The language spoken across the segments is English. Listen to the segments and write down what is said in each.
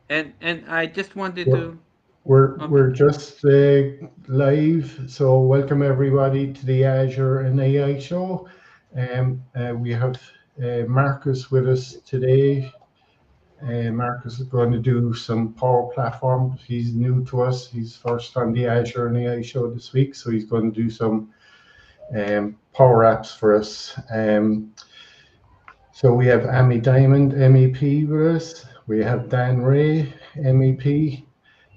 And I just wanted We're to. Okay. we're just live, so welcome everybody to the Azure and AI Show. We have Marcus with us today. Marcus is going to do some Power Platform. He's new to us. He's first on the Azure and AI Show this week, so he's going to do some Power Apps for us. So we have Amy Diamond, MEP, with us. We have Dan Ray, MEP.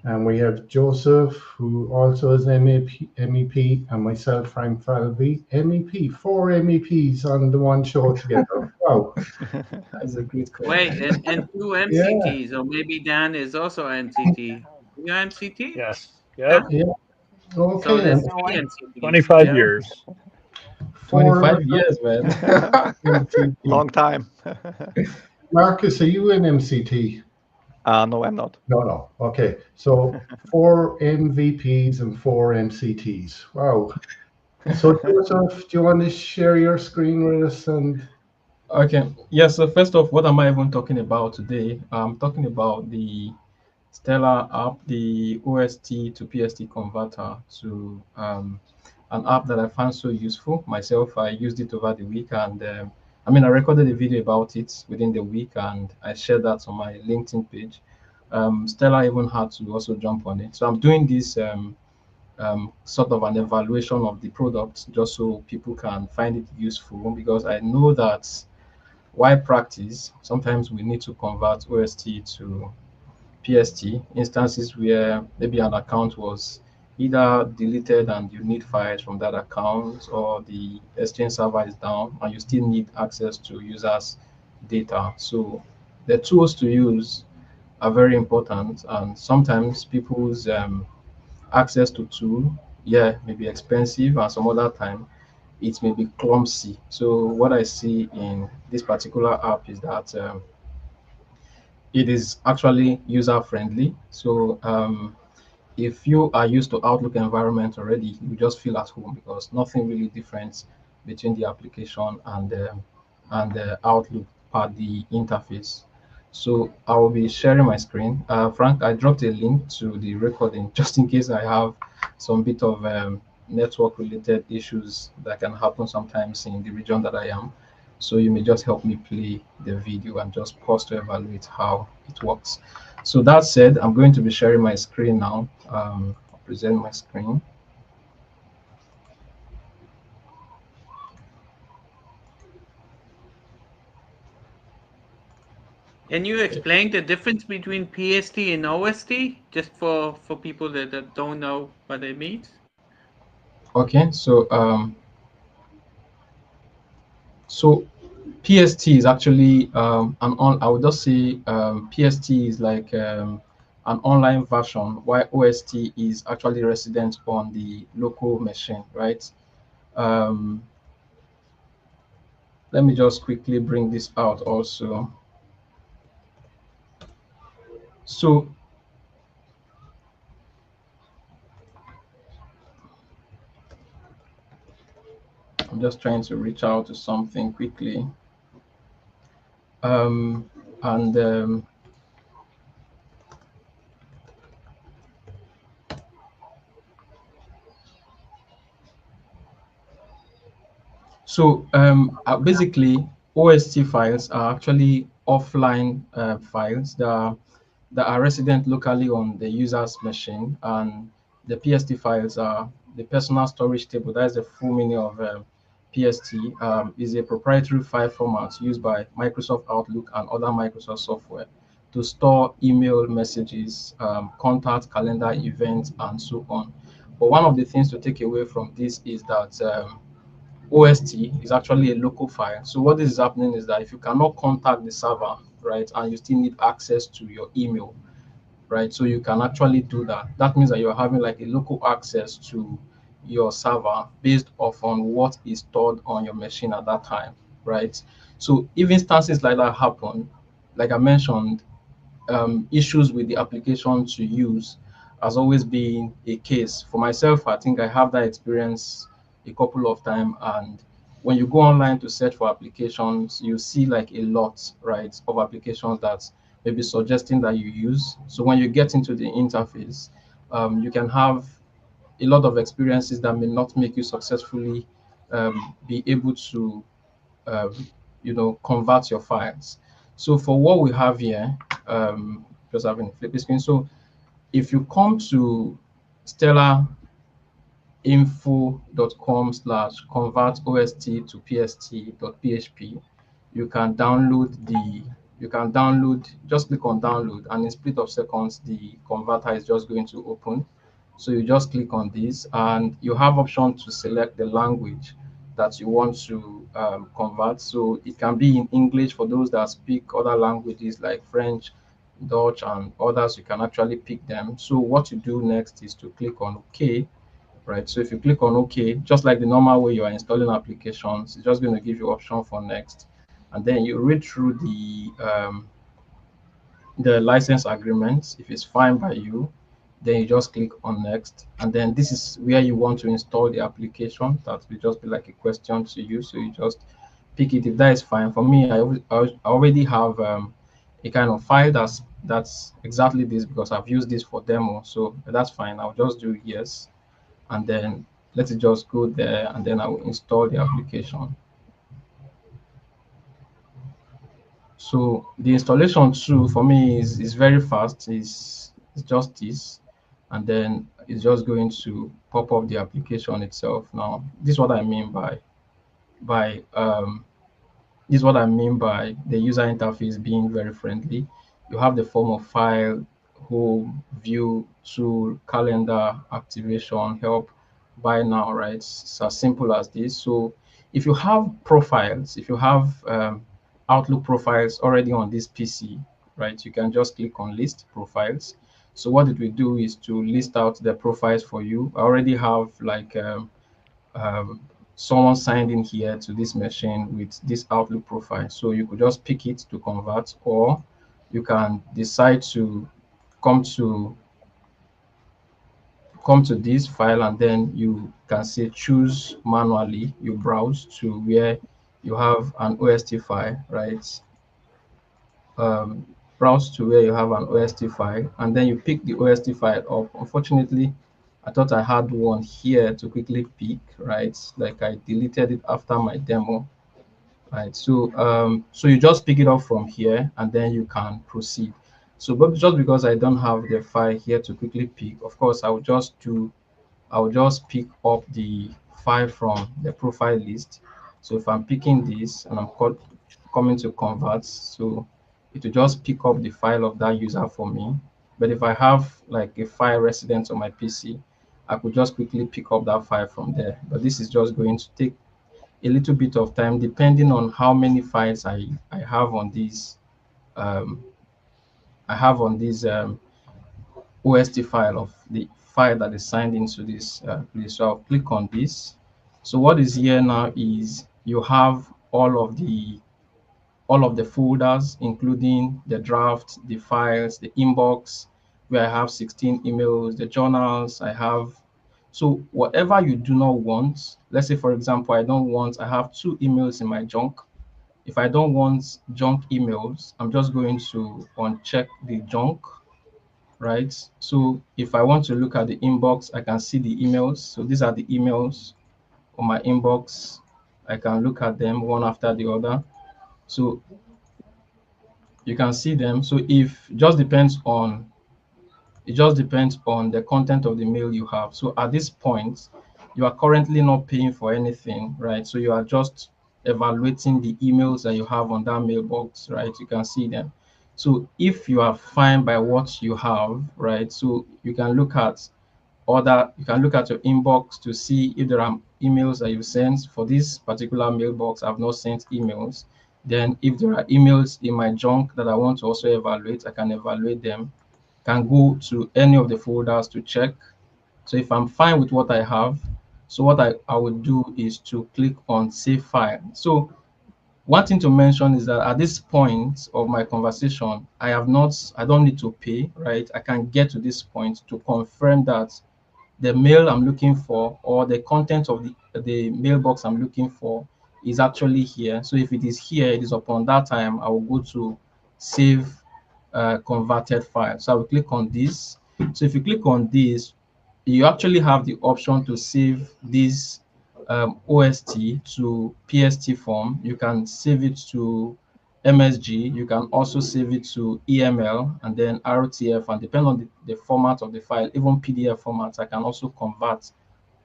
And we have Joseph, who also is MEP, and myself, Frank Falvey, MEP. Four MEPs on the one show together. Wow. That's a great call. Wait, and two Yeah, MCTs, or maybe Dan is also MCT. You MCT? Yes. Dan? Yep. yeah. So Okay, there's and three MCTs. 25 Yeah. years. four 25 years, man. MCT. Long time. Marcus, are you an MCT? No, I'm not. No, no. Okay, so four MVPs and four MCTs. Wow. So, Joseph, do you want to share your screen with us? And Okay. Yeah, so first off, what am I even talking about today? I'm talking about the Stellar app, the OST to PST converter to an app that I found so useful. Myself, I used it over the week and I recorded a video about it within the week and I shared that on my LinkedIn page. Stella even had to also jump on it. So I'm doing this sort of an evaluation of the product just so people can find it useful because I know that why practice, sometimes we need to convert OST to PST instances where maybe an account was either deleted and you need files from that account or the exchange server is down and you still need access to users data. So the tools to use are very important and sometimes people's access to tool, yeah, may be expensive and some other time it may be clumsy. So what I see in this particular app is that it is actually user friendly. So if you are used to Outlook environment already, you just feel at home because nothing really different between the application and the Outlook part the interface. So I will be sharing my screen. Frank, I dropped a link to the recording just in case I have some bit of network related issues that can happen sometimes in the region that I am. So you may just help me play the video and just pause to evaluate how it works. So that said, I'm going to be sharing my screen now. I'll present my screen. Can you explain the difference between PST and OST, just for people that don't know what it means? Okay, so PST is actually an on. I would just say PST is like an online version, while OST is actually resident on the local machine, right? Um, Let me just quickly bring this out also. So I'm just trying to reach out to something quickly. Um, and Basically, OST files are actually offline files that are resident locally on the user's machine, and the PST files are the personal storage table. That is the full meaning of PST. Is a proprietary file format used by Microsoft Outlook and other Microsoft software to store email messages, contact, calendar, events, and so on. But one of the things to take away from this is that OST is actually a local file. So what is happening is that if you cannot contact the server, right, and you still need access to your email, right, so you can actually do that. That means that you're having like a local access to your server based off on what is stored on your machine at that time, right? So if instances like that happen, like I mentioned, issues with the application to use has always been a case. For myself, I think I have that experience a couple of times. And when you go online to search for applications, you see like a lot, right, of applications that maybe suggesting that you use. So when you get into the interface, you can have a lot of experiences that may not make you successfully be able to convert your files. So for what we have here, just having a flip screen. So if you come to stellarinfo.com/convertost to pst.php, you can download, just click on download, and in split of seconds the converter is just going to open. So you just click on this and you have option to select the language that you want to convert. So it can be in English for those that speak other languages like French, Dutch, and others. You can actually pick them. So what you do next is to click on OK, right? So if you click on OK, just like the normal way you are installing applications, it's just going to give you option for next, and then you read through the license agreements. If it's fine by you, then you just click on next, and then this is where you want to install the application. That will just be like a question to you, so you just pick it if that is fine. For me, I already have a kind of file that's exactly this, because I've used this for demo, so that's fine. I'll just do yes, and then let it just go there, and then I will install the application. So the installation too for me is very fast. It's just this, and then it's just going to pop up the application itself. Now, this is what I mean by this is what I mean by the user interface being very friendly. You have the form of file, home, view, tool, calendar, activation, help, buy now, right? It's as simple as this. So if you have profiles, if you have Outlook profiles already on this PC, right, you can just click on list profiles. So what it will do is to list out the profiles for you. I already have like um, someone signed in here to this machine with this Outlook profile. So you could just pick it to convert, or you can decide to come to this file, and then you can say choose manually. You browse to where you have an OST file, right? um, Browse to where you have an OST file, and then you pick the OST file up. Unfortunately, I thought I had one here to quickly pick, right? Like I deleted it after my demo, right? So you just pick it up from here, and then you can proceed. So but just because I don't have the file here to quickly pick, of course I will just pick up the file from the profile list. So if I'm picking this and coming to convert, so it will just pick up the file of that user for me. But if I have like a file resident on my PC, I could just quickly pick up that file from there. But this is just going to take a little bit of time depending on how many files I have on these um, OST file of the file that is signed into this place. So I'll click on this. So what is here now is you have all of the folders, including the draft, the files, the inbox, where I have 16 emails, the journals I have. So whatever you do not want, let's say for example, I have 2 emails in my junk. If I don't want junk emails, I'm just going to uncheck the junk, right? So if I want to look at the inbox, I can see the emails. So these are the emails on my inbox. I can look at them one after the other. So you can see them. So it just depends on the content of the mail you have. So at this point, you are currently not paying for anything, right? So you are just evaluating the emails that you have on that mailbox, right? You can see them. So if you are fine by what you have, right? So you can look at your inbox to see if there are emails that you sent. For this particular mailbox, I've not sent emails. Then if there are emails in my junk that I want to also evaluate, I can evaluate them. Can go to any of the folders to check. So if I'm fine with what I have, so what I would do is to click on save file. So one thing to mention is that at this point of my conversation, I don't need to pay, right? I can get to this point to confirm that the mail I'm looking for, or the content of the mailbox I'm looking for, is actually here. So if it is here, it is upon that time I will go to save converted file. So I will click on this. So if you click on this, you actually have the option to save this OST to PST form. You can save it to MSG. You can also save it to EML and then RTF, and depending on the format of the file, even PDF formats, I can also convert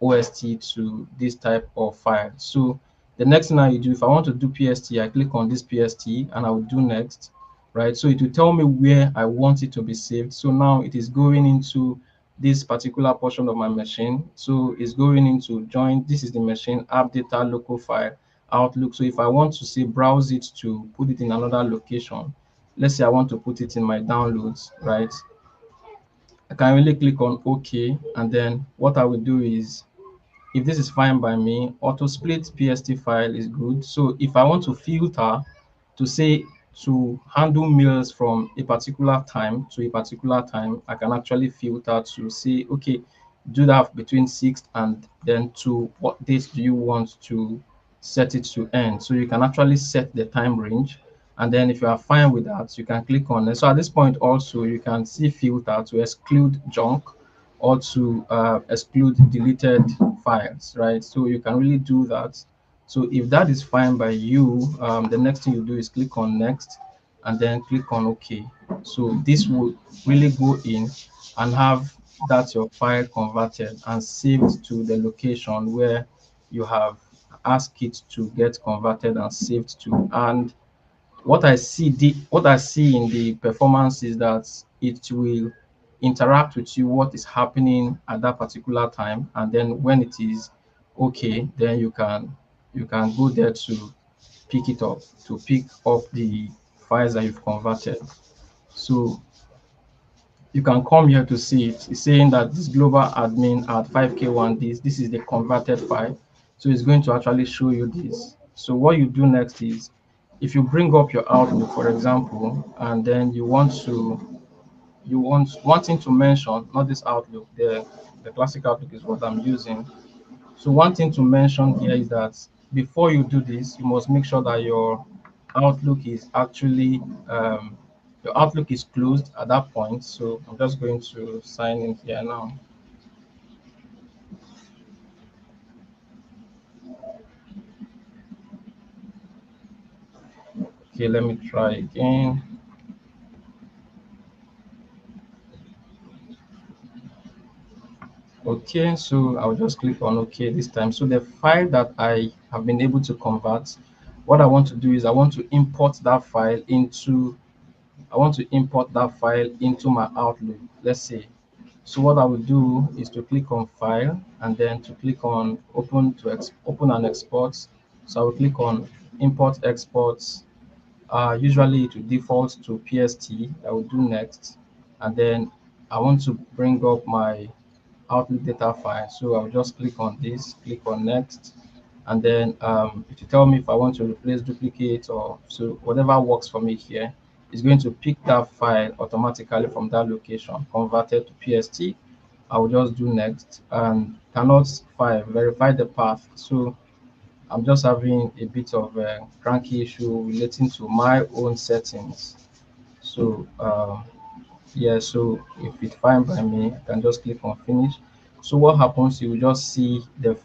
OST to this type of file. So the next thing I do, if I want to do PST, I click on this PST and I will do next, right? So it will tell me where I want it to be saved. So now it is going into this particular portion of my machine. So it's going into join. This is the machine app data local file Outlook. So if I want to say browse it to put it in another location, let's say I want to put it in my downloads, right? I can really click on OK, and then what I will do is, if this is fine by me, auto split PST file is good. So if I want to filter to say to handle mails from a particular time to a particular time, I can actually filter to say, okay, do that between 6th and then to what date do you want to set it to end. So you can actually set the time range. And then if you are fine with that, you can click on it. So at this point also, you can see filter to exclude junk or to exclude deleted files, right? So you can really do that. So if that is fine by you, the next thing you do is click on next and then click on OK. So this will really go in and have that your file converted and saved to the location where you have asked it to get converted and saved to. And what I see in the performance is that it will interact with you what is happening at that particular time, and then when it is okay, then you can go there to pick it up, to pick up the files that you've converted. So you can come here to see it. It's saying that this global admin at 5k1 this is the converted file. So it's going to actually show you this. So what you do next is, if you bring up your Outlook, for example, and then wanting to mention, not this Outlook, the classic Outlook is what I'm using. So one thing to mention here is that before you do this, you must make sure that Outlook is actually your Outlook is closed at that point. So I'm just going to sign in here now. Okay, let me try again. Okay, so I'll just click on OK this time. So the file that I have been able to convert, what I want to do is I want to import that file into my Outlook, let's say. So what I will do is to click on File and then to click on Open and Export. So I will click on Import Exports. Usually it will default to PST. I will do next, and then I want to bring up my Outlook data file. So I'll just click on this, click on Next, and then it will tell me if I want to replace duplicate, or so whatever works for me here is going to pick that file automatically from that location, converted to PST. I will just do next and cannot verify the path. So I'm just having a bit of a cranky issue relating to my own settings. So yeah, so if it's fine by me, I can just click on finish. So what happens, you will just see the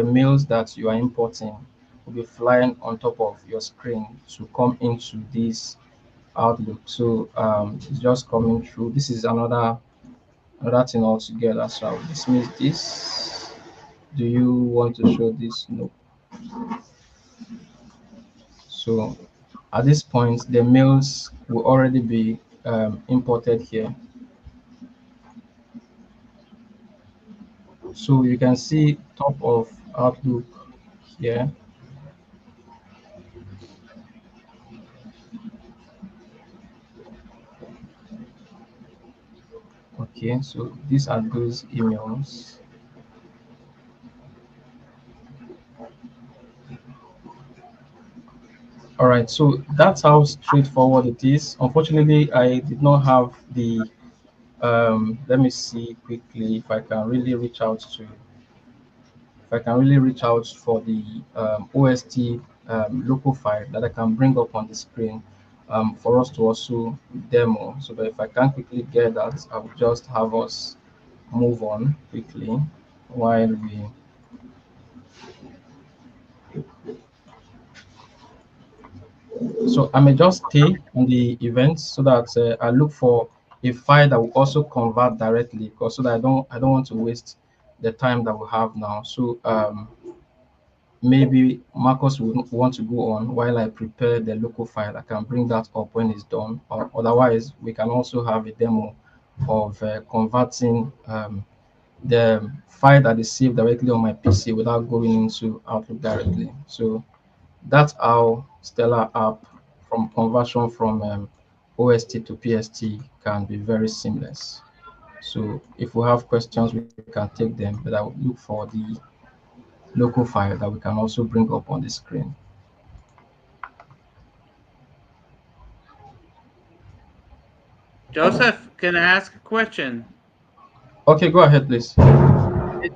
mails that you are importing will be flying on top of your screen to come into this Outlook. So it's just coming through. This is another thing altogether. So I'll dismiss this. Do you want to show this? No. So at this point, the mails will already be imported here. So you can see top of Outlook here. Okay, so these are those emails. All right, so that's how straightforward it is. Unfortunately, I did not have the let me see quickly if I can really reach out for the OST local file that I can bring up on the screen. for us to also demo. So but if I can quickly get that, I will just have us move on quickly while we. So I may just stay on the event so that I look for a file that will also convert directly, because so that I don't want to waste the time that we have now. So maybe Marcus will want to go on while I prepare the local file. I can bring that up when it's done. Or otherwise, we can also have a demo of converting the file that is saved directly on my PC without going into Outlook directly. So that's how Stellar app from conversion from OST to PST can be very seamless. So if we have questions, we can take them, but I will look for the local file that we can also bring up on the screen. Joseph, can I ask a question? Okay, go ahead, please. It,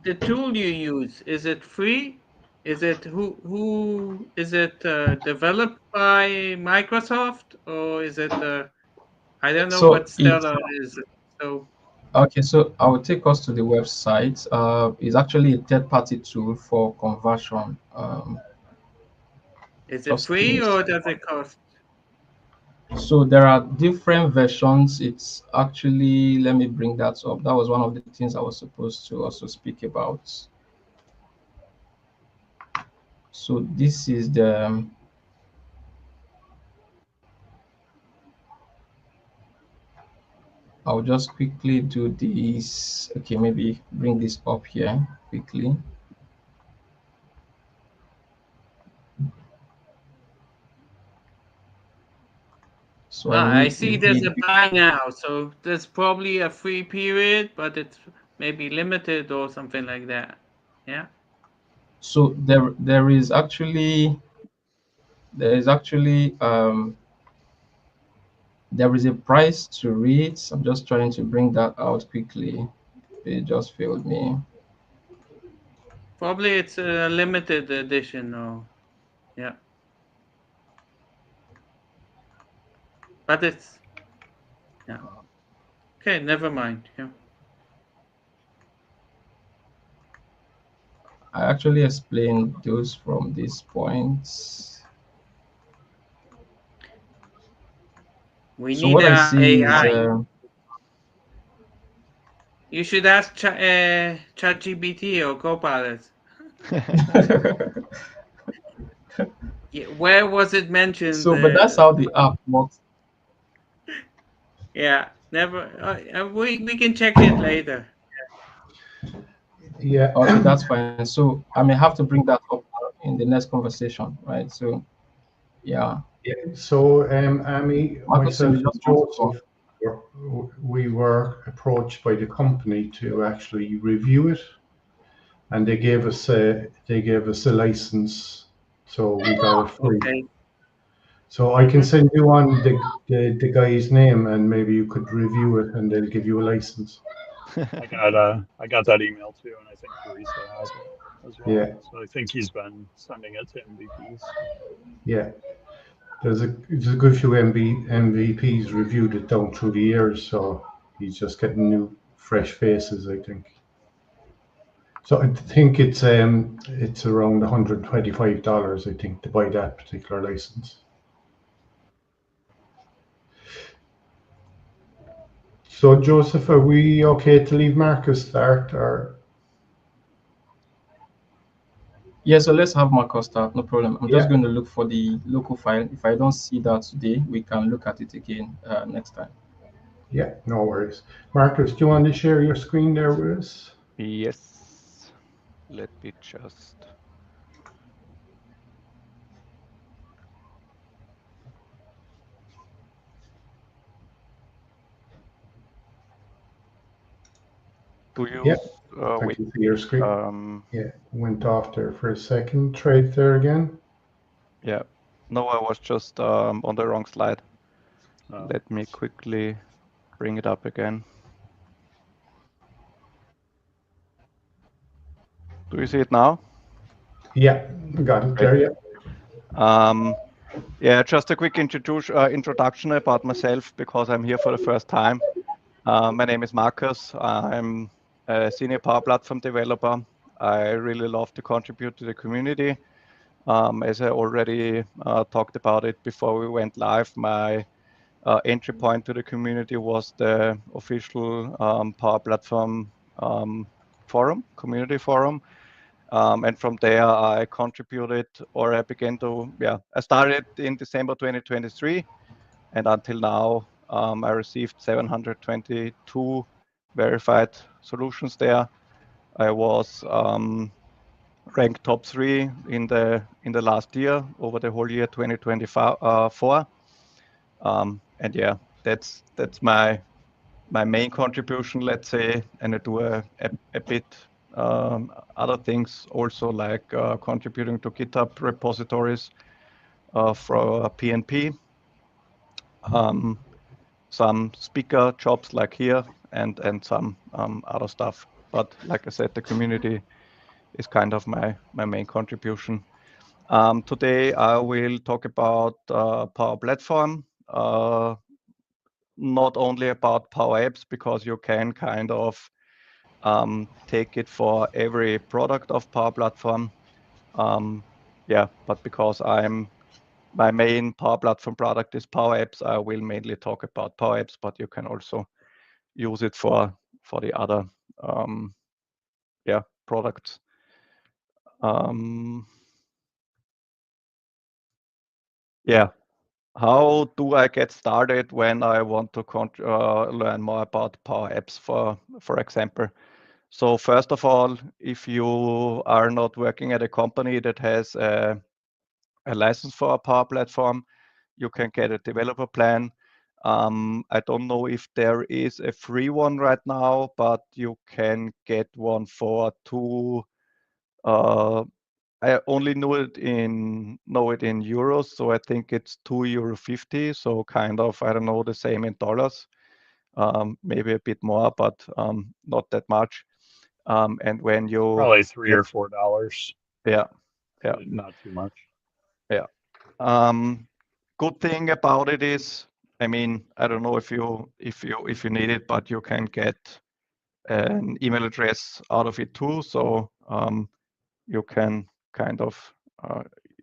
the tool you use, is it free? Is it who is it developed by Microsoft, or is it I don't know So what it's Stellar is. So okay. So I will take us to the website. It's actually a third-party tool for conversion. is it Just give me free a or second. does it cost? So there are different versions. It's actually, let me bring that up. That was one of the things I was supposed to also speak about. So this is the I'll just quickly do this. Okay, maybe bring this up here quickly. So I I need see there's a buy now, so there's probably a free period, but it's maybe limited or something like that. Yeah. so there is actually there is a price to read. I'm just trying to bring that out quickly. It just failed me. Probably it's a limited edition or yeah. But it's yeah. Okay, never mind. Yeah. I actually explained those from these points. We So need what I see is AI. You should ask ChatGPT or Copilot. Yeah, where was it mentioned? so, but that's how the app works. Yeah, never. We can check it later. Yeah. Okay, that's fine. So I may have to bring that up in the next conversation, right? So yeah, So, Amy, Marcus, you myself, and just want to go. Joseph, we were approached by the company to actually review it, and they gave us a license, so we got it free. Okay. So I can send you on the guy's name, and maybe you could review it, and they'll give you a license. I got that email too, and I think Teresa has it as well. Yeah, So I think he's been sending it to MVPs. yeah. There's a good few MVPs reviewed it down through the years, so he's just getting new, fresh faces, I think. So I think it's around $125, I think, to buy that particular license. So Joseph, are we okay to leave Marcus start, or Yeah, so let's have Marcus start. No problem. I'm just yeah, going to look for the local file. If I don't see that today, we can look at it again next time. yeah, no worries. Marcus, do you want to share your screen there with us? Yes. Let me just. Do you Yeah, I wait? can see your screen. Um, Yeah, went off there for a second. Try it there again. yeah. No, I was just on the wrong slide. Uh, Let me quickly bring it up again. Do you see it now? Yeah, got it Great. there. Yeah. Um, Yeah, just a quick introduction about myself because I'm here for the first time. My name is Marcus. I'm a senior Power Platform developer. I really love to contribute to the community. As I already talked about it before we went live, my entry point to the community was the official Power Platform forum, community forum. And from there, I contributed, or I began to, I started in December 2023. And until now, I received 722 verified solutions there. I was ranked top 3 in the last year, over the whole year 2024. And yeah, that's my main contribution, let's say, and I do a bit other things also, like contributing to GitHub repositories for PNP, some speaker jobs like here, and some other stuff. But like I said, the community is kind of my main contribution. Today I will talk about Power Platform, not only about Power Apps, because you can kind of take it for every product of Power Platform. But because my main Power Platform product is Power Apps, I will mainly talk about Power Apps, but you can also use it for the other products. How do I get started when I want to learn more about Power Apps, for example? So first of all, if you are not working at a company that has a license for a Power Platform, you can get a developer plan. I don't know if there is a free one right now, but you can get one for I only know it in euros, so I think it's €2.50. So kind of, I don't know, the same in dollars, maybe a bit more, but not that much. And when you Probably $3 or $4. Yeah. Not too much. Yeah. Good thing about it is, I mean, I don't know if you need it, but you can get an email address out of it too. So you can kind of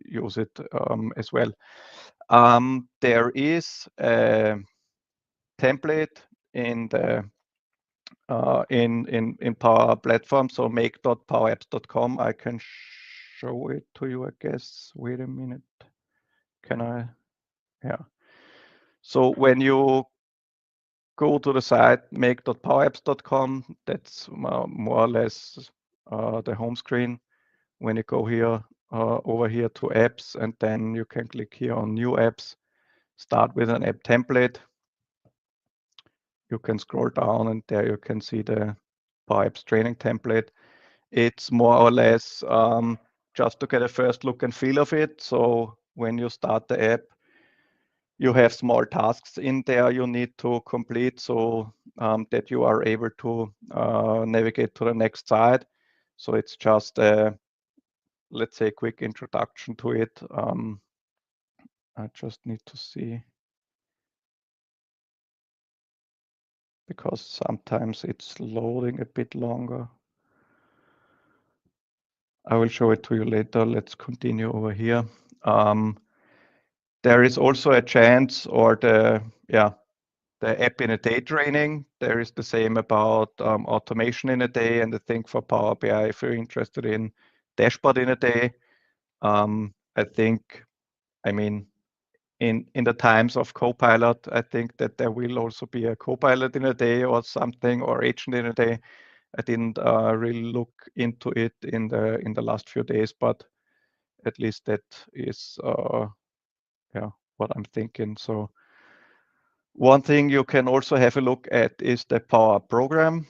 use it as well. There is a template in the in Power Platform, so make.powerapps.com. I can show it to you, I guess. Wait a minute. Can I? Yeah. So when you go to the site make.powerapps.com, that's more or less the home screen. When you go here over here to apps, and then you can click here on new apps, start with an app template. You can scroll down, and there you can see the Power Apps training template. It's more or less just to get a first look and feel of it. So when you start the app, you have small tasks in there you need to complete, so that you are able to navigate to the next side. So it's just a, let's say, quick introduction to it. I just need to see, because sometimes it's loading a bit longer. I will show it to you later. Let's continue over here. There is also a chance, or the app in a day training. There is the same about automation in a day, and I think for Power BI, if you're interested in dashboard in a day, I think, I mean, in the times of Copilot, I think that there will also be a Copilot in a day or something, or agent in a day. I didn't really look into it in the last few days, but at least that is what I'm thinking. So one thing you can also have a look at is the Power program.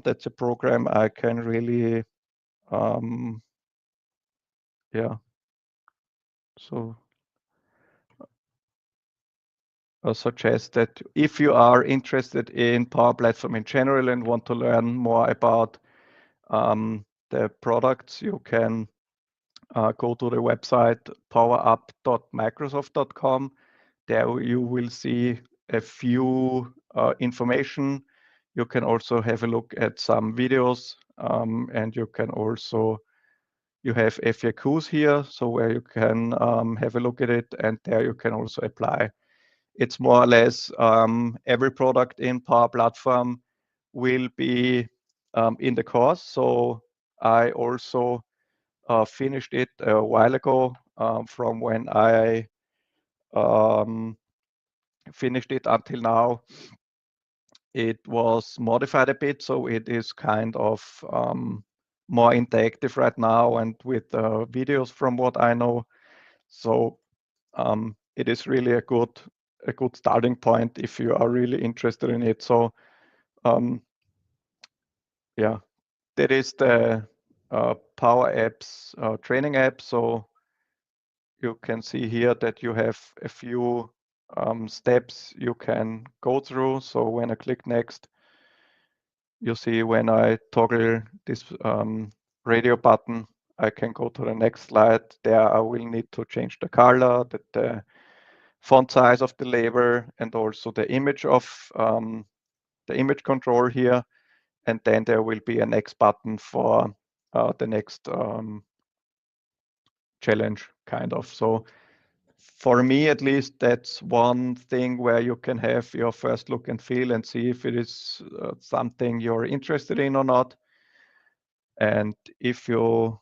That's a program I can really, so I suggest that if you are interested in Power Platform in general and want to learn more about the products, you can go to the website powerup.microsoft.com. There you will see a few information. You can also have a look at some videos, and you can also, you have FAQs here, so where you can have a look at it, and there you can also apply. It's more or less every product in Power Platform will be in the course. So I also finished it a while ago. From when I finished it until now, it was modified a bit, so it is kind of more interactive right now, and with videos from what I know. So it is really a good starting point if you are really interested in it. So yeah, that is the Power Apps training app. So you can see here that you have a few steps you can go through. So when I click next, you see when I toggle this radio button, I can go to the next slide. There I will need to change the color, the font size of the label, and also the image of the image control here. And then there will be a next button for the next challenge, kind of. So for me, at least, that's one thing where you can have your first look and feel and see if it is something you're interested in or not. And if you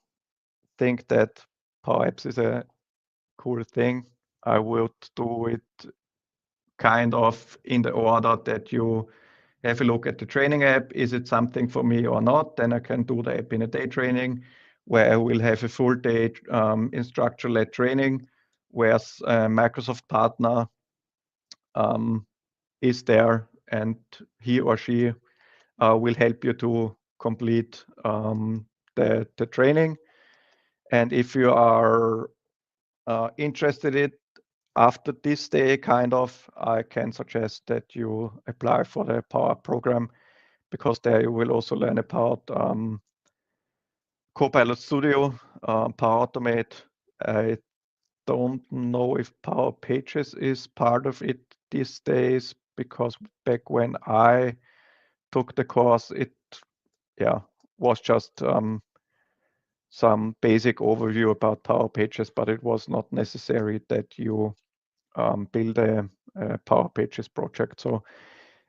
think that Power Apps is a cool thing, I would do it kind of in the order that you have a look at the training app. Is it something for me or not? Then I can do the app in a day training, where I will have a full day instructor-led training, where a Microsoft partner is there, and he or she will help you to complete the training. And if you are interested in it after this day, kind of, I can suggest that you apply for the Power program, because there you will also learn about Copilot Studio, Power Automate. I don't know if Power Pages is part of it these days, because back when I took the course, it was just some basic overview about Power Pages, but it was not necessary that you build a Power Pages project. So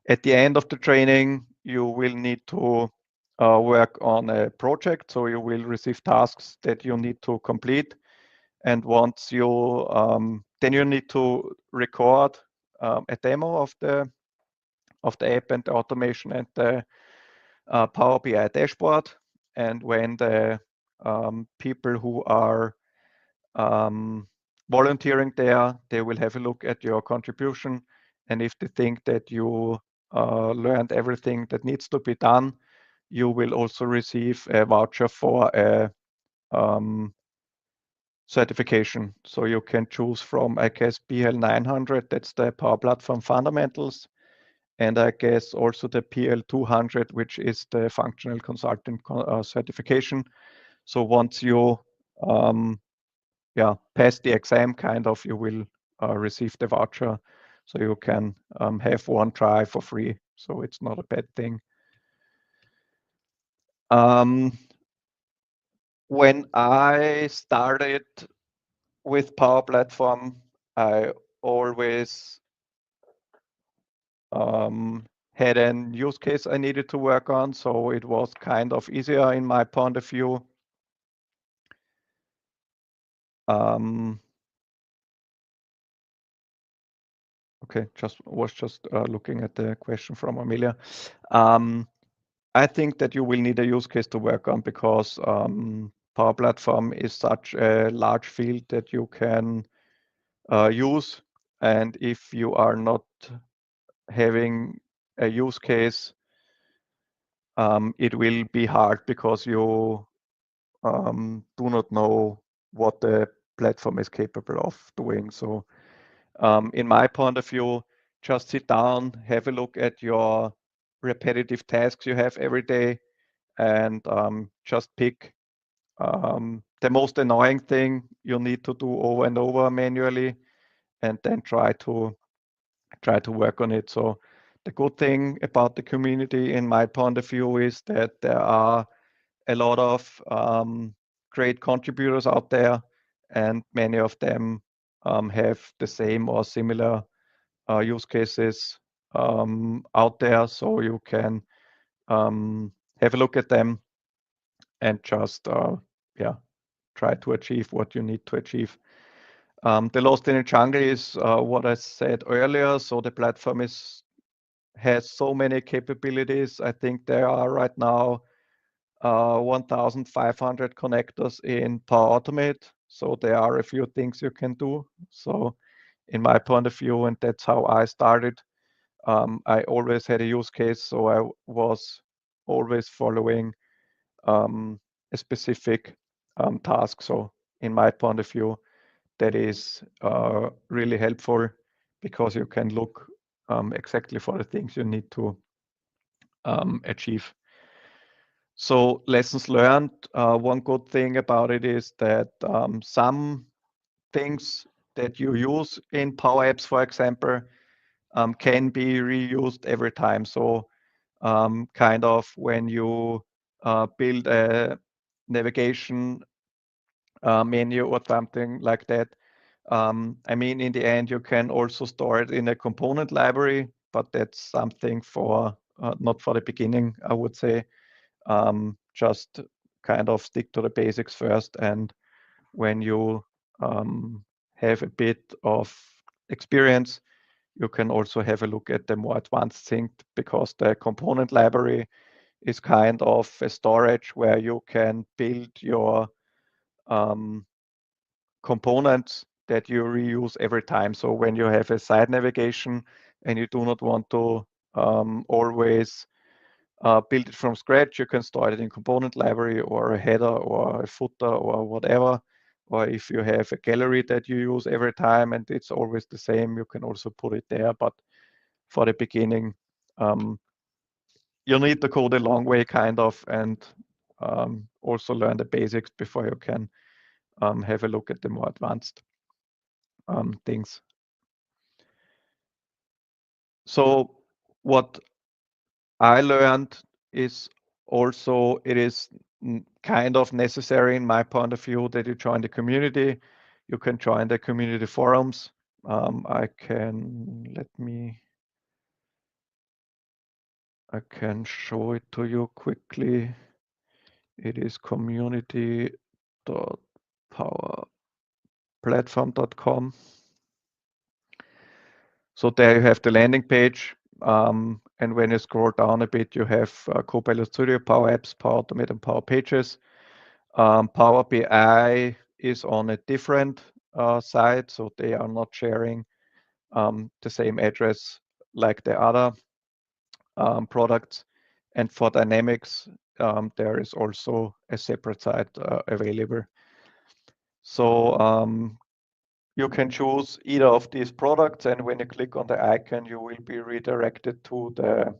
at the end of the training, you will need to work on a project. So you will receive tasks that you need to complete. And once you, then you need to record a demo of the app and the automation and the Power BI dashboard. And when the people who are volunteering there, they will have a look at your contribution. And if they think that you learned everything that needs to be done, you will also receive a voucher for a certification. So you can choose from, I guess, PL 900, that's the Power Platform Fundamentals, and I guess also the PL 200, which is the Functional Consultant certification. So once you pass the exam, kind of, you will receive the voucher, so you can have one try for free. So it's not a bad thing. When I started with Power Platform, I always had an use case I needed to work on, so it was kind of easier in my point of view. Okay, was just looking at the question from Amelia. I think that you will need a use case to work on, because Power Platform is such a large field that you can use. And if you are not having a use case, it will be hard, because you do not know what the platform is capable of doing. So in my point of view, just sit down, have a look at your repetitive tasks you have every day, and just pick the most annoying thing you need to do over and over manually, and then try to work on it. So the good thing about the community, in my point of view, is that there are a lot of great contributors out there, and many of them have the same or similar use cases out there. So you can have a look at them and just try to achieve what you need to achieve. The Lost in the Jungle is what I said earlier. So the platform has so many capabilities. I think there are right now 1,500 connectors in Power Automate. So there are a few things you can do. So in my point of view, and that's how I started, I always had a use case. So I was always following a specific task. So in my point of view, that is really helpful, because you can look exactly for the things you need to achieve. So lessons learned, one good thing about it is that some things that you use in Power Apps, for example, can be reused every time. So kind of when you build a navigation menu or something like that, I mean, in the end, you can also store it in a component library, but that's something for not for the beginning, I would say. Just kind of stick to the basics first, and when you have a bit of experience, you can also have a look at the more advanced thing, because the component library is kind of a storage where you can build your components that you reuse every time. So when you have a site navigation and you do not want to always build it from scratch, you can store it in component library or a header or a footer or whatever. Or if you have a gallery that you use every time and it's always the same, you can also put it there. But for the beginning, you need to code a long way, kind of, and also learn the basics before you can have a look at the more advanced things. So what I learned is also it is kind of necessary, in my point of view, that you join the community. You can join the community forums. I can show it to you quickly. It is community.powerplatform.com. So there you have the landing page. And when you scroll down a bit, you have Copilot Studio, Power Apps, Power Automate, and Power Pages. Power BI is on a different site, so they are not sharing the same address like the other products. And for Dynamics, there is also a separate site available. So you can choose either of these products, and when you click on the icon, you will be redirected to the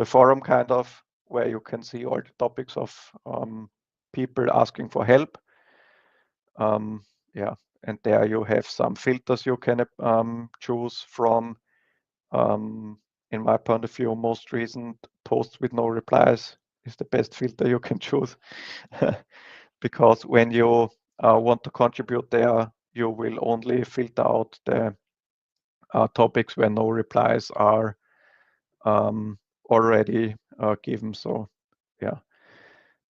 forum, kind of, where you can see all the topics of people asking for help. Yeah, and there you have some filters you can choose from. In my point of view, most recent posts with no replies is the best filter you can choose. Because when you want to contribute there, you will only filter out the topics where no replies are already given. So yeah,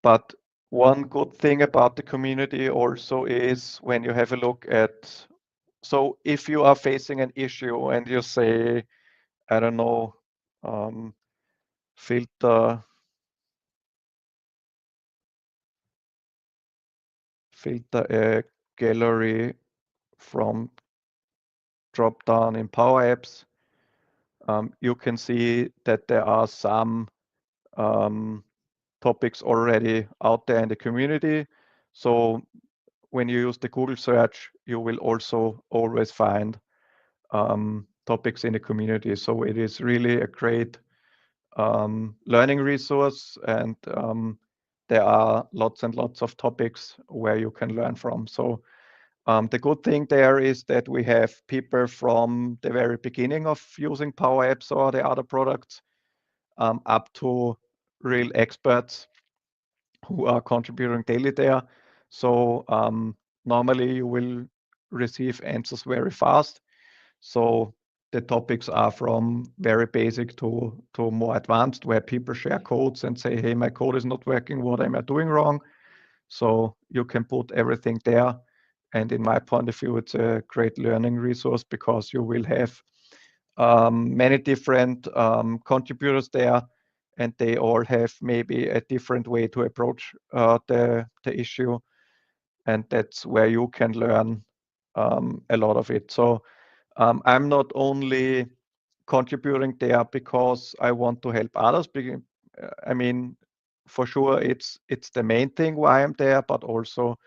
but one good thing about the community also is when you have a look at, so if you are facing an issue and you say, I don't know, filter a gallery from drop down in Power Apps, you can see that there are some topics already out there in the community. So when you use the Google search, you will also always find topics in the community. So it is really a great learning resource, and there are lots and lots of topics where you can learn from. So the good thing there is that we have people from the very beginning of using Power Apps or the other products up to real experts who are contributing daily there. So normally you will receive answers very fast. So the topics are from very basic to more advanced, where people share codes and say, hey, my code is not working, what am I doing wrong? So you can put everything there. And in my point of view, it's a great learning resource because you will have many different contributors there, and they all have maybe a different way to approach the issue. And that's where you can learn a lot of it. So I'm not only contributing there because I want to help others. I mean, for sure, it's the main thing why I'm there, but also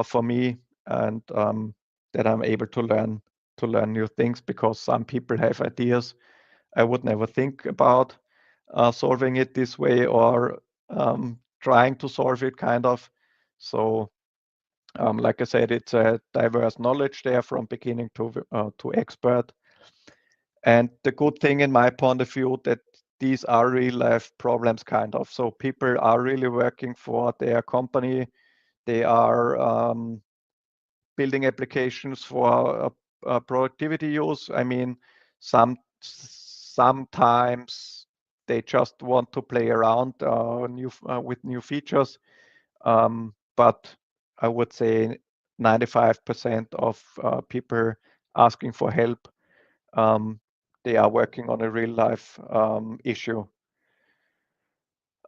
for me, and that I'm able to learn new things, because some people have ideas I would never think about solving it this way, or trying to solve it kind of. So like I said, it's a diverse knowledge there from beginning to expert. And the good thing in my point of view that these are real life problems kind of. So people are really working for their company. They are building applications for productivity use. I mean, sometimes they just want to play around with new features. But I would say 95% of people asking for help, they are working on a real life issue.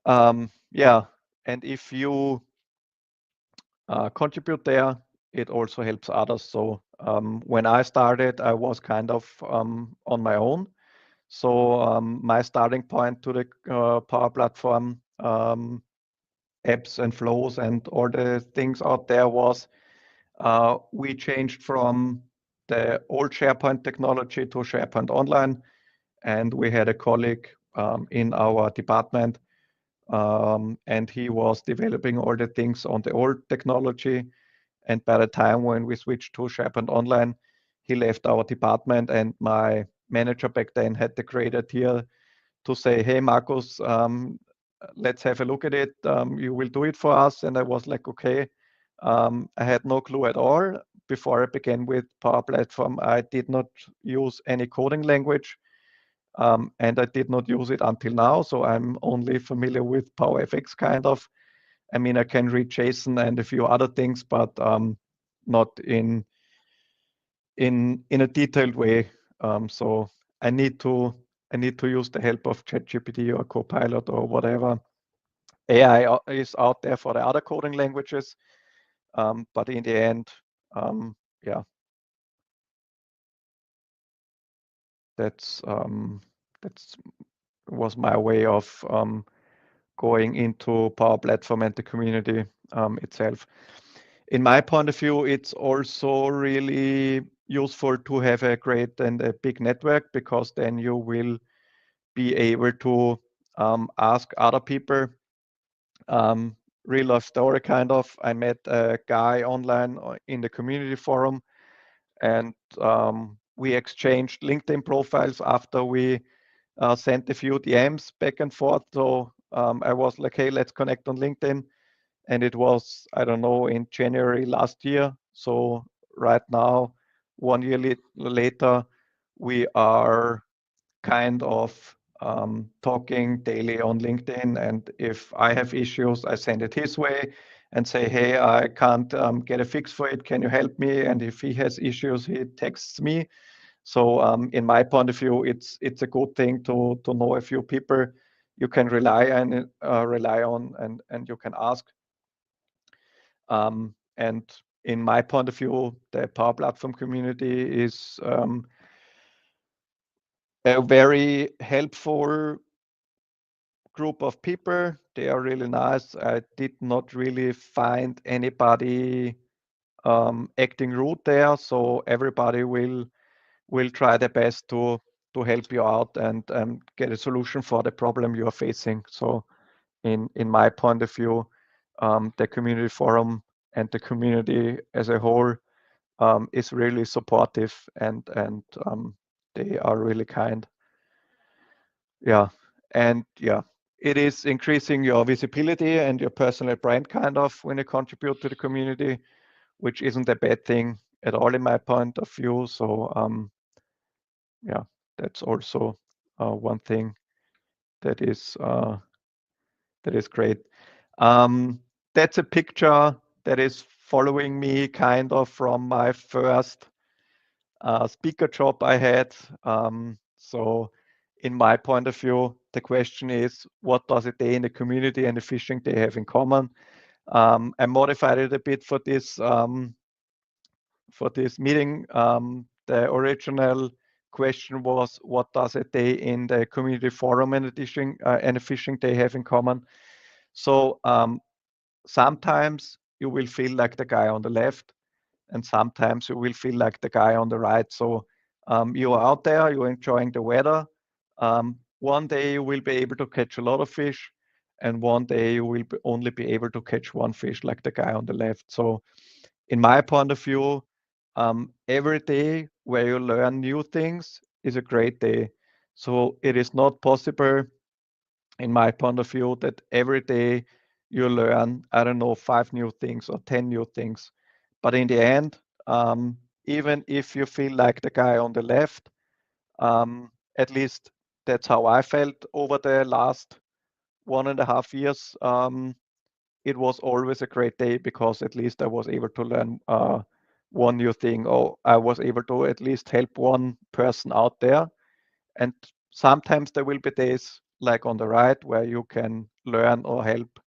Yeah, and if you contribute there, it also helps others. So when I started, I was kind of on my own. So my starting point to the Power Platform apps and flows and all the things out there was we changed from the old SharePoint technology to SharePoint Online. And we had a colleague in our department, and he was developing all the things on the old technology. And by the time when we switched to SharePoint Online, he left our department, and my manager back then had the great idea to say, hey, Markus, let's have a look at it. You will do it for us. And I was like, okay. I had no clue at all. Before I began with Power Platform, I did not use any coding language, and I did not use it until now. So I'm only familiar with PowerFX kind of. I mean, I can read JSON and a few other things, but not in a detailed way. So I need to use the help of ChatGPT or Copilot or whatever. AI is out there for the other coding languages, but in the end, yeah, that's was my way of going into Power Platform and the community itself. In my point of view, it's also really useful to have a great and a big network, because then you will be able to ask other people. Real life story kind of. I met a guy online in the community forum, and we exchanged LinkedIn profiles after we sent a few DMs back and forth. So I was like, hey, let's connect on LinkedIn. And it was, I don't know, in January last year. So right now, 1 year later, we are kind of talking daily on LinkedIn. And if I have issues, I send it his way and say, hey, I can't get a fix for it. Can you help me? And if he has issues, he texts me. So in my point of view, it's a good thing to know a few people you can rely on and you can ask. And in my point of view, the Power Platform community is a very helpful group of people. They are really nice. I did not really find anybody acting rude there. So everybody will try their best to help you out and get a solution for the problem you are facing. So in my point of view, the community forum and the community as a whole is really supportive, and they are really kind. Yeah, and yeah, it is increasing your visibility and your personal brand kind of when you contribute to the community, which isn't a bad thing at all in my point of view. So yeah, that's also one thing that is great. That's a picture that is following me kind of from my first speaker job I had. So in my point of view, the question is, what does a day in the community and the phishing day have in common? I modified it a bit for this meeting. The original question was, what does a day in the community forum and a phishing day have in common? So sometimes you will feel like the guy on the left, and sometimes you will feel like the guy on the right. So you are out there, you're enjoying the weather. One day you will be able to catch a lot of fish, and one day you will only be able to catch one fish, like the guy on the left. So in my point of view, every day where you learn new things is a great day. So it is not possible, in my point of view, that every day you learn, I don't know, 5 new things or 10 new things. But in the end, even if you feel like the guy on the left, at least that's how I felt over the last 1.5 years. It was always a great day, because at least I was able to learn one new thing, or I was able to at least help one person out there. And sometimes there will be days like on the right where you can learn or help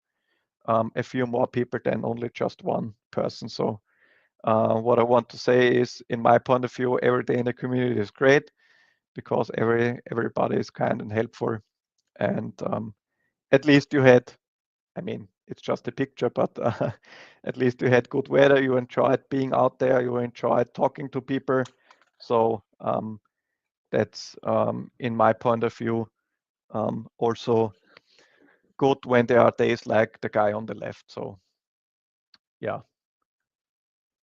a few more people than only just one person. So what I want to say is, in my point of view, every day in the community is great, because everybody is kind and helpful. And at least you had, I mean, it's just a picture, but at least you had good weather, you enjoyed being out there, you enjoyed talking to people. So that's, in my point of view, also good when there are days like the guy on the left. So yeah,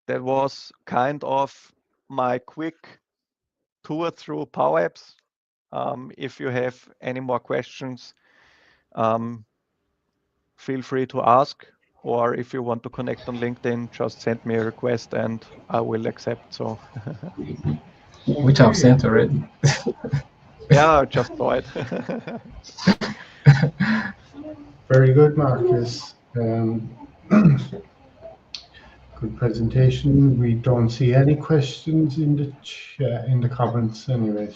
that was kind of my quick tour through Power Apps. If you have any more questions, feel free to ask, or if you want to connect on LinkedIn, just send me a request and I will accept. So which I've sent already. yeah, I just saw it. Very good, Marcus. Good presentation. We don't see any questions in the chat, in the comments anyway.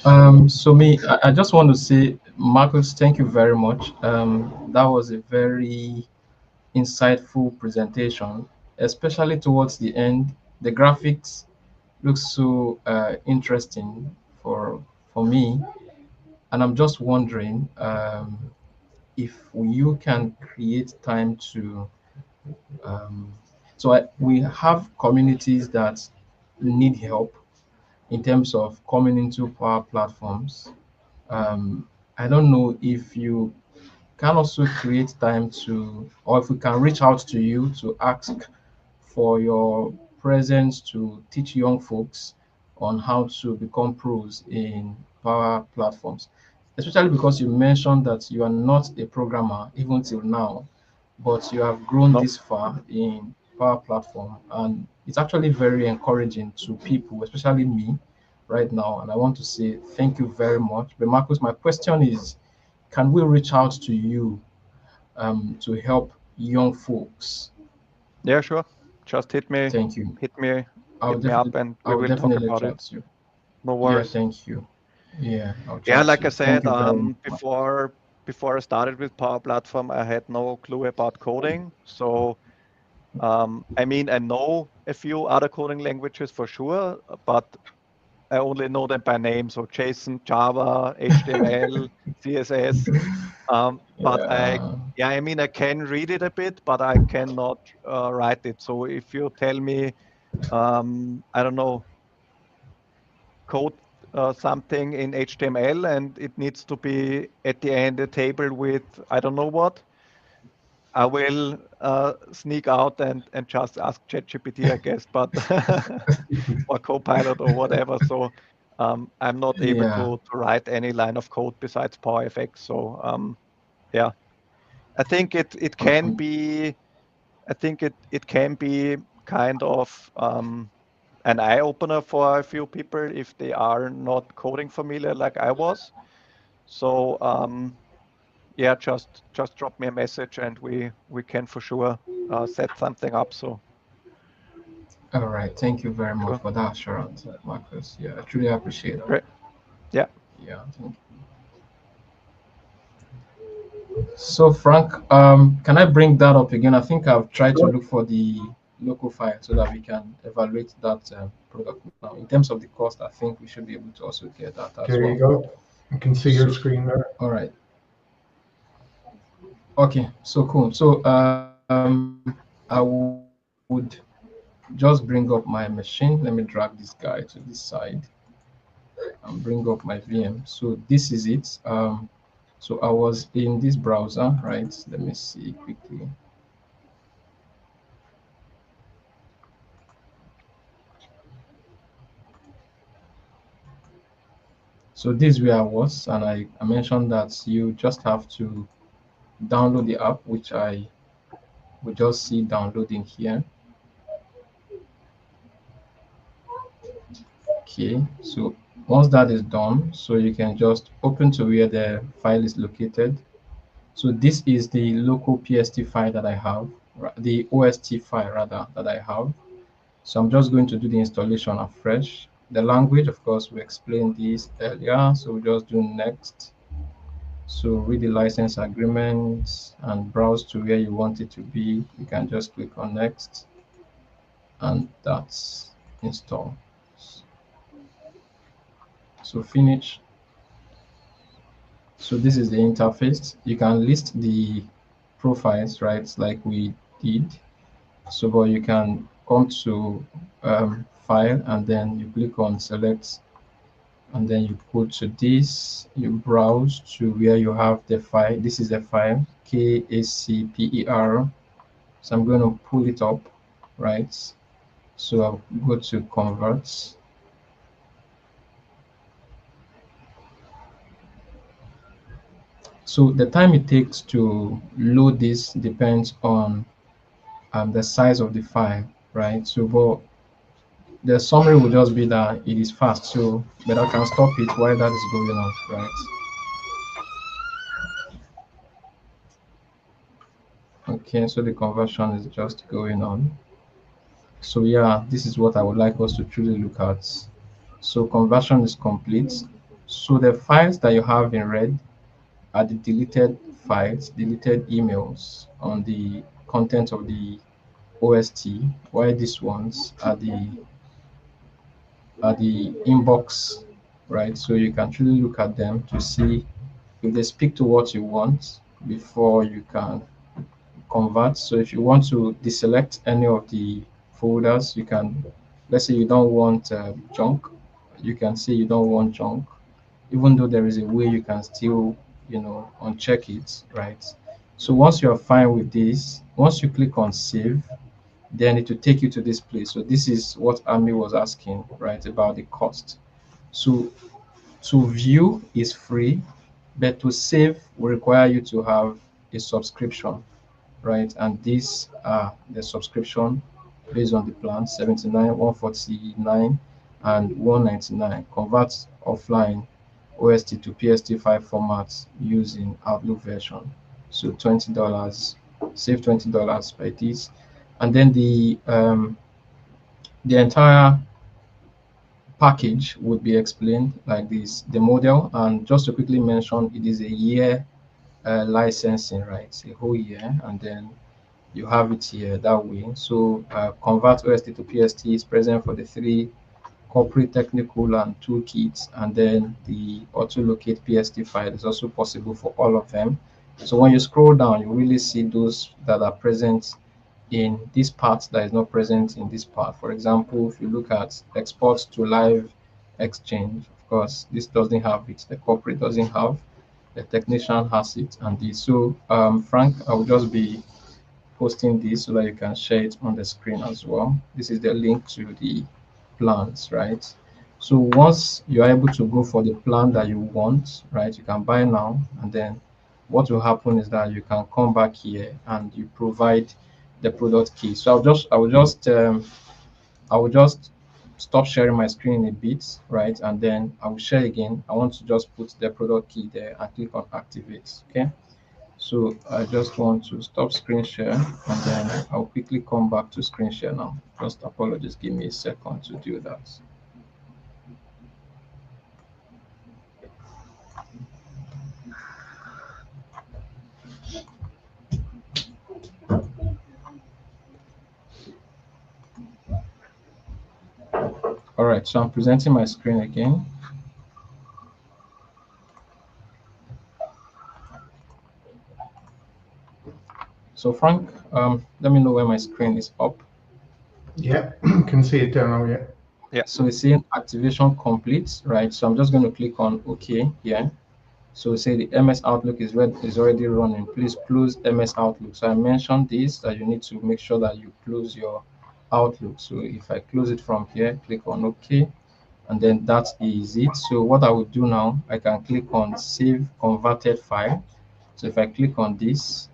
So I just want to say, Marcus, thank you very much. That was a very insightful presentation, especially towards the end. The graphics look so interesting for me, and I'm just wondering if you can create time to. We have communities that need help in terms of coming into Power Platforms. I don't know if you can also create time to, or if we can reach out to you to ask for your presence to teach young folks on how to become pros in Power Platforms, especially because you mentioned that you are not a programmer even till now, but you have grown No. this far in Power Platform, and it's actually very encouraging to people, especially me right now. And I want to say thank you very much. But Marcus, my question is, can we reach out to you to help young folks? Yeah, sure. Just hit me Thank you. up, and we I'll will talk definitely about reach it. out to you. No Yeah, worries. thank you. Yeah, I'll Yeah, chat to like I you. Thank said, you very much. before I started with Power Platform, I had no clue about coding. So I mean, I know a few other coding languages for sure, but I only know them by name. So JSON, Java, HTML, CSS. But Yeah, I mean, I can read it a bit, but I cannot write it. So if you tell me, I don't know, code something in HTML and it needs to be at the end a table with I don't know what, I will sneak out and just ask ChatGPT, I guess, but or Copilot or whatever. So I'm not able Yeah. to write any line of code besides PowerFX. So yeah, I think it can Okay. be. I think it can be kind of an eye opener for a few people if they are not coding familiar like I was. So yeah, just drop me a message and we can for sure set something up. So All right. Thank you very much sure, for that assurance, Marcus. Yeah, I truly appreciate that. great. Yeah, Yeah. Thank you. So, Frank, can I bring that up again? I think I've tried to Sure. look for the local file so that we can evaluate that product now. In terms of the cost, I think we should be able to also get that as There you well. go. You can see your So, screen there. all right. Okay. So cool. So, I would just bring up my machine. Let me drag this guy to this side and bring up my VM. So this is it. So I was in this browser, right? Let me see quickly. So this is where I was, and I mentioned that you just have to download the app, which I will just see downloading here. Okay, so once that is done, so you can just open to where the file is located. So this is the local PST file that I have, the OST file rather that I have. So I'm just going to do the installation afresh. The language, of course, we explained this earlier. So we just do next. So read the license agreement and browse to where you want it to be. You can just click on next and that's install. So finish. So this is the interface. You can list the profiles, right, like we did. So, but you can come to file and then you click on select and then you go to this, you browse to where you have the file. This is the file KACPER. So I'm going to pull it up, right? So I'll go to convert. So the time it takes to load this depends on the size of the file, right? So, but the summary will just be that it is fast. So, but I can stop it while that is going on, right? Okay, so the conversion is just going on. So yeah, this is what I would like us to truly look at. So conversion is complete. So the files that you have in red are the deleted files, deleted emails on the content of the OST, while these ones are the inbox, right? So you can truly look at them to see if they speak to what you want before you can convert. So if you want to deselect any of the folders, you can, let's say you don't want junk, you can say you don't want junk, even though there is a way you can still, uncheck it, right? So once you're fine with this, once you click on save, then it will take you to this place. So this is what Ami was asking, right, about the cost. So to view is free, but to save will require you to have a subscription, right? And these are the subscription based on the plan 79, 149, and 199. Convert offline OST to PST5 formats using Outlook version. So $20, save $20 by this. And then the entire package would be explained like this, the model. And just to quickly mention, it is a year licensing, right? A whole year, and then you have it here that way. So convert OST to PST is present for the three corporate, technical, and toolkits, and then the auto locate PST file is also possible for all of them. So when you scroll down, you really see those that are present in this part that is not present in this part. For example, if you look at export to live exchange, of course, this doesn't have it. The corporate doesn't have. The technician has it, and the so Frank, I will just be posting this so that you can share it on the screen as well. This is the link to the plans, right? So once you are able to go for the plan that you want, right, you can buy now, and then what will happen is that you can come back here and you provide the product key. So I will just stop sharing my screen in a bit, right, and then I will share again. I want to just put the product key there and click on activate. Okay, so I just want to stop screen share, and then I'll quickly come back to screen share now. Just apologies, give me a second to do that. All right, so I'm presenting my screen again. So Frank, let me know when my screen is up. Yeah, can see it there now. Yeah. Yeah. So it's saying activation complete, right? So I'm just going to click on OK here. So say the MS Outlook is already running. Please close MS Outlook. So I mentioned this, that you need to make sure that you close your Outlook. So if I close it from here, click on OK, and then that is it. So what I will do now, I can click on Save Converted File. So if I click on this,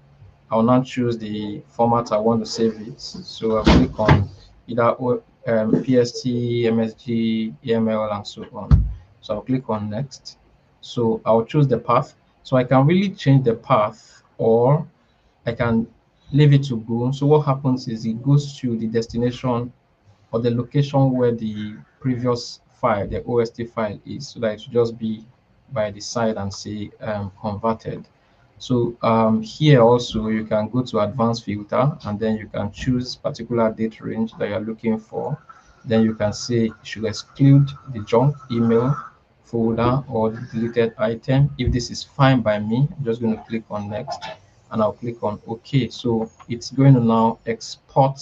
I'll now choose the format I want to save it. So I'll click on either PST, MSG, EML, and so on. So I'll click on Next. So I'll choose the path. So I can really change the path, or I can leave it to go. So what happens is it goes to the destination or the location where the previous file, the OST file is, so that it should just be by the side and say converted. So here also you can go to advanced filter, and then you can choose particular date range that you're looking for. Then you can say you should exclude the junk email folder or the deleted item. If this is fine by me, I'm just going to click on next, and I'll click on OK. So it's going to now export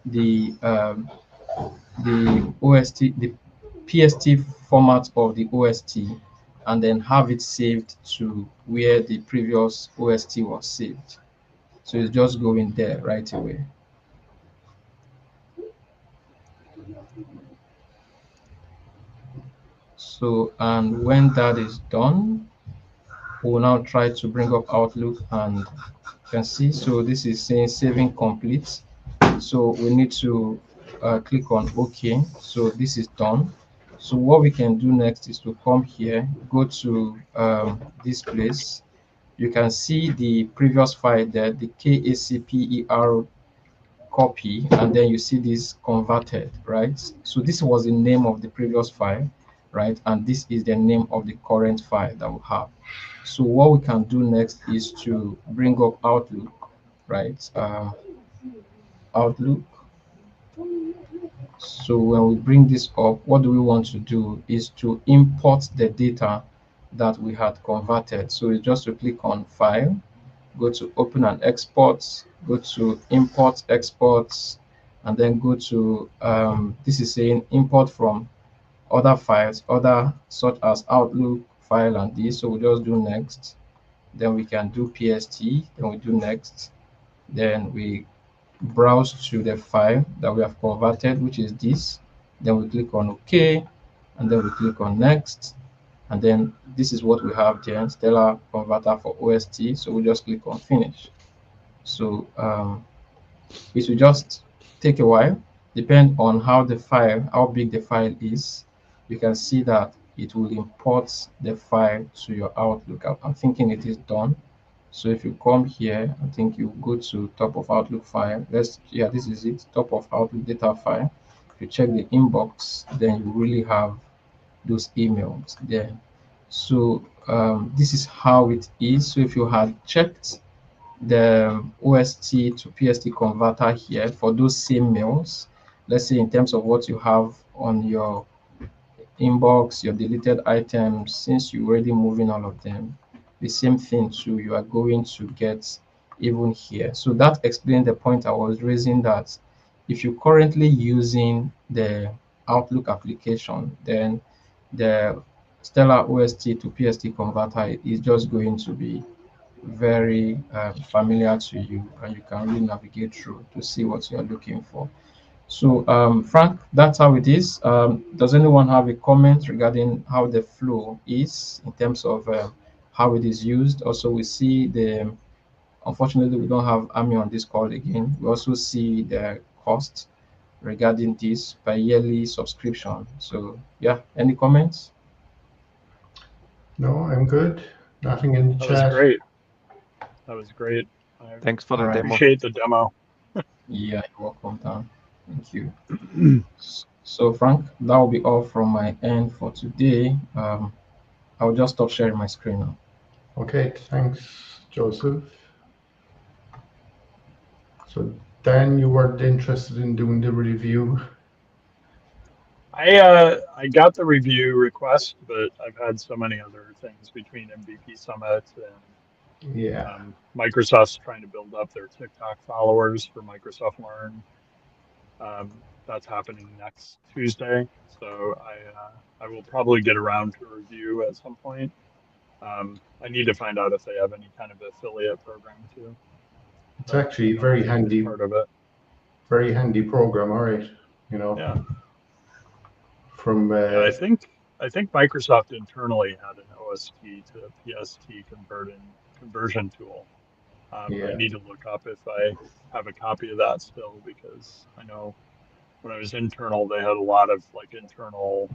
the OST, the PST format of the OST, and then have it saved to where the previous OST was saved. So it's just going there right away. So, and when that is done, we'll now try to bring up Outlook, and you can see, so this is saying saving complete. So we need to click on OK. So this is done. So what we can do next is to come here, go to this place. You can see the previous file there, the KACPER copy, and then you see this converted, right? So this was the name of the previous file, right? And this is the name of the current file that we have. So what we can do next is to bring up Outlook, right? Outlook. So when we bring this up, what do we want to do is to import the data that we had converted. So it's just to click on File, go to Open and Export, go to Import Exports, and then go to this is saying import from other files, other such as Outlook file and this. So we just do next. Then we can do PST. Then we do next. Then we browse to the file that we have converted, which is this. Then we click on OK, and then we click on next, and then this is what we have there, Stellar Converter for OST. So we just click on finish. So it will just take a while, depend on how big the file is. You can see that it will import the file to your Outlook. I'm thinking it is done. So if you come here, I think you go to top of Outlook file. This is it, top of Outlook data file. If you check the inbox, then you really have those emails there. So this is how it is. So if you had checked the OST to PST converter here for those same mails, let's say in terms of what you have on your inbox, your deleted items, since you're already moving all of them, the same thing too, you are going to get even here. So that explained the point I was raising, that if you're currently using the Outlook application, then the Stellar OST to PST converter is just going to be very familiar to you, and you can really navigate through to see what you're looking for. So, Frank, that's how it is. Does anyone have a comment regarding how the flow is in terms of how it is used? Also, we see the, unfortunately, we don't have Ami on this call again. We also see the cost regarding this per yearly subscription. So, yeah, any comments? No, I'm good. Nothing in the That was chat. great. That was great. I Thanks for the Alright. demo. appreciate the demo. Yeah, you're welcome, Dan. Thank you. So, Frank, that will be all from my end for today. I'll just stop sharing my screen now. Okay, thanks, Joseph. So, Dan, you weren't interested in doing the review? I got the review request, but I've had so many other things between MVP Summit and Yeah. Microsoft's trying to build up their TikTok followers for Microsoft Learn. That's happening next Tuesday, so I will probably get around to a review at some point. I need to find out if they have any kind of affiliate program too. It's actually I don't very think it's handy. part of it. Very handy program, all right. You know, Yeah. from Yeah, I think Microsoft internally had an OST to PST conversion tool. I yeah, need to look up if I have a copy of that still, because I know when I was internal, they had a lot of like internal,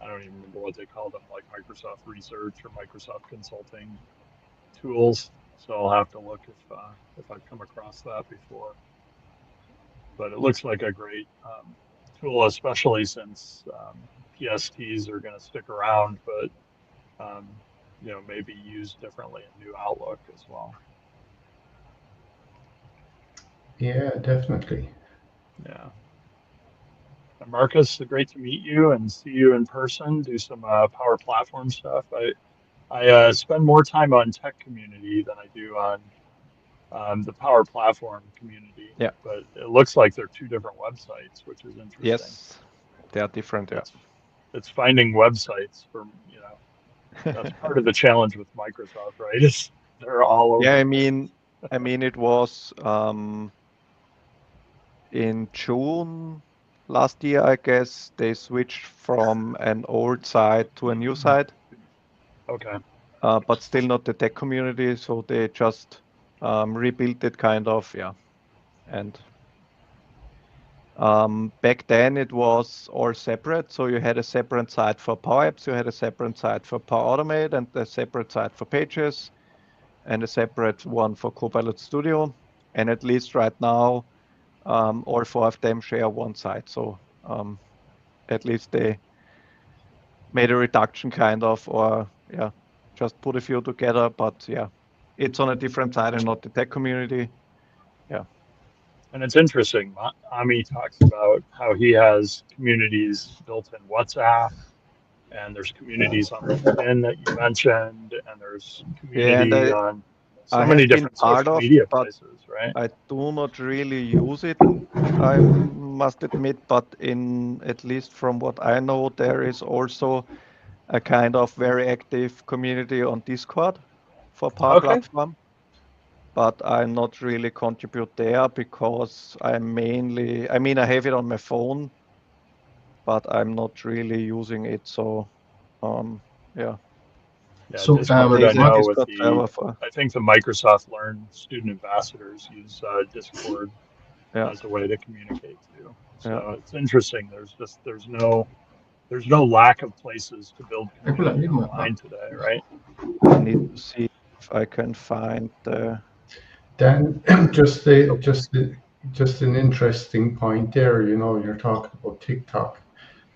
I don't even remember what they called them, like Microsoft Research or Microsoft Consulting tools. So I'll have to look if I've come across that before. But it looks like a great tool, especially since PSTs are going to stick around, but maybe used differently in new Outlook as well. yeah, definitely. Yeah. And Marcus, great to meet you and see you in person. Do some Power Platform stuff. I spend more time on tech community than I do on the Power Platform community. Yeah. But it looks like they're two different websites, which is interesting. Yes, they are different. Yeah. It's finding websites for that's part of the challenge with Microsoft, right? Is they're all over. Yeah, I mean, it was in June last year, I guess, they switched from an old site to a new site. Okay. But still not the tech community, so they just rebuilt it kind of, yeah. And back then it was all separate, so you had a separate site for Power Apps, you had a separate site for Power Automate, and a separate site for Pages, and a separate one for Copilot Studio. And at least right now, all four of them share one site. So at least they made a reduction kind of, or yeah, just put a few together. But yeah, it's on a different side and not the tech community. Yeah. And it's interesting. Ami talks about how he has communities built in WhatsApp, and there's communities on LinkedIn that you mentioned, and there's Yeah, and community on so I many have been different part social of, media but places, right? I do not really use it, I must admit. But in at least from what I know, there is also a kind of very active community on Discord for Power Okay. Platform. But I'm not really contribute there because I'm mainly, I mean, I have it on my phone, but I'm not really using it. So, yeah. Yeah, So, Discord, There's I a know Marcus, with Discord server for, I think the Microsoft Learn student ambassadors use Discord yeah, as a way to communicate too. yeah. So it's interesting. There's no lack of places to build community online today, right? I need to see if I can find the. Dan, just an interesting point there. You know, you're talking about TikTok,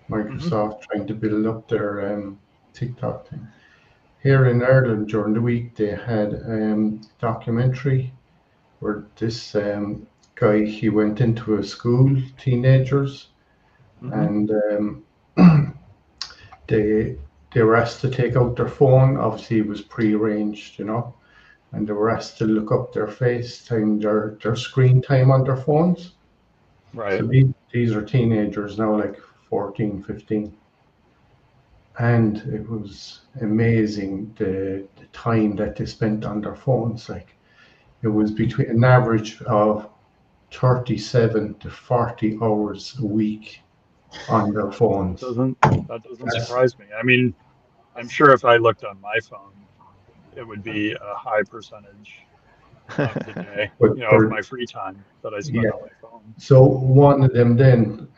Microsoft trying to build up their TikTok thing. Here in Ireland during the week, they had documentary where this guy, he went into a school, teenagers, and they were asked to take out their phone. Obviously, it was prearranged, you know, and they were asked to look up their FaceTime, their screen time on their phones. Right. So these are teenagers now, like 14, 15. and it was amazing the time that they spent on their phones. Like, it was between an average of 37 to 40 hours a week on their phones. That doesn't surprise me. I mean, I'm sure if I looked on my phone, it would be a high percentage of the day, But of my free time that I spend on my phone. So one of them then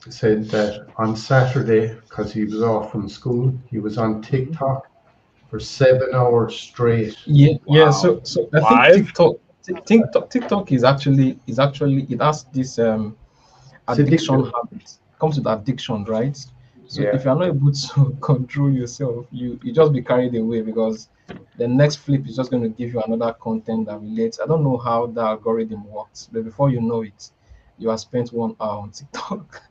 said that on Saturday, because he was off from school, he was on TikTok for 7 hours straight. Yeah, Wow. So I Live? think TikTok is actually it has this addiction addictive. habit. It comes with addiction, right? So Yeah. if you're not able to control yourself, you just be carried away, because the next flip is just going to give you another content that relates. I don't know how the algorithm works, but before you know it, you have spent 1 hour on TikTok.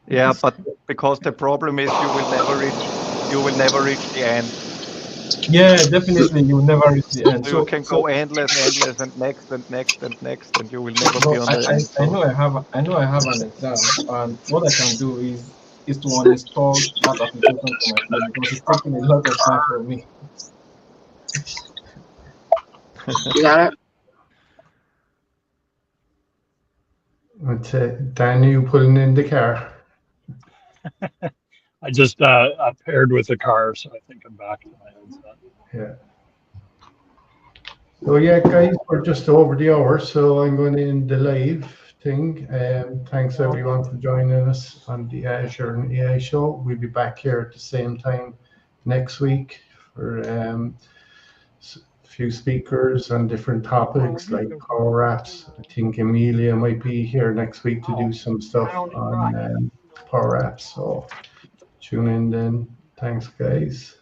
Yeah, but because the problem is you will never reach the end. Yeah, definitely, you will never reach the end. So you can go endless, and next and next and next, and you will never be on the end. I know I have an exam, and what I can do is to uninstall that application from my phone, because it's taking a lot of time from me. But, Dan, you pulling in the car? I just paired with the car, so I think I'm back to my headset. Yeah. So yeah, guys, we're just over the hour, so I'm going to end the live thing. Thanks everyone for joining us on the Azure and AI Show. We'll be back here at the same time next week for a few speakers on different topics like Power Apps. I think Amelia might be here next week to do some stuff on Power Apps. So tune in then. Thanks, guys.